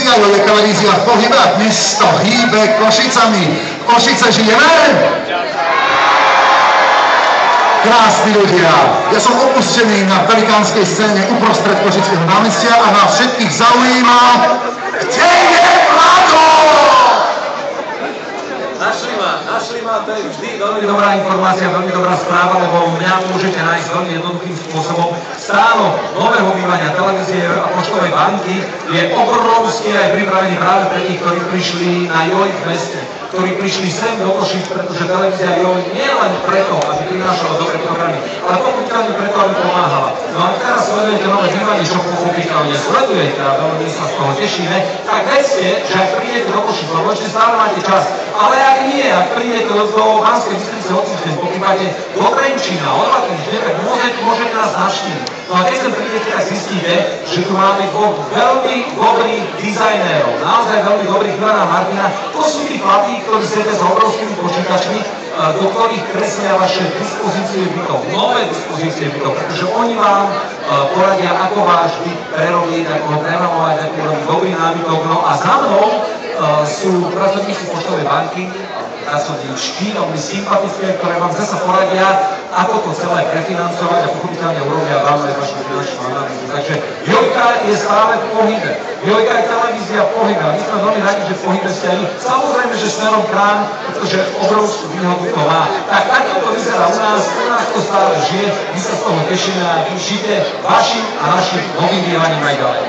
televízia, je televízia v pohybe, mesto hýbe Košicami. Košice žijeme? Krásni ľudia, ja som opustený na velikánskej scéne uprostred Košického námestia a nás všetkých zaujíma, kde je Vlado? Našli ma, to je vždy veľmi dobrá informácia, veľmi dobrá správa, lebo mňa môžete nájsť veľmi jednoduchým spôsobom. Stánok nového bývania televízie a poštovej banky je obrovský aj pripravený práve pre tých, ktorí prišli na JOJ v meste, ktorí prišli sem do Košíc, pretože televízia JOJ nie len preto, aby prinášala dobré programy, ale pochopiteľne preto, aby pomáhala. No a teraz sledujete nové bývanie, čo pochopiteľne sledujete a veľmi sa z toho tešíme, tak vedzte, že ak prídete do Košíc, lebo ešte stále máte čas, ale ak nie, ak prídete do Banskej Bystrice o týždeň, pochýbate do Trenčína o 2 týždne, tak môžete nás navštíviť. No a keď sem prídete, tak zistíte, že tu máme dvoch veľmi dobrých dizajnérov, naozaj veľmi dobrých, Ivana a Martina. To sú tí chlapí, ktorí sedia s obrovskými počítačmi, do ktorých kreslia vaše dispozície bytov, nové dispozície bytov, pretože oni vám poradia, ako váš byt prerobiť, ako ho premalovať, ako robiť dobrý nábytok. No a za mnou sú pracovníci poštovej banky, pracovníčky, veľmi sympatické, ktoré vám zase poradia, ako to celé prefinancovať a pochopiteľne urobia vám aj vašu finančnú analýzu. Takže Jojka je stále v pohybe. Jojka je televízia v pohybe. My sme veľmi radi, že v pohybe ste aj vy. Samozrejme, že smerom k nám, pretože obrovskú výhodu to má. Tak takto to vyzerá u nás to stále žije, my sa z toho tešíme a vy žite vašim a našim novým bývaním aj ďalej.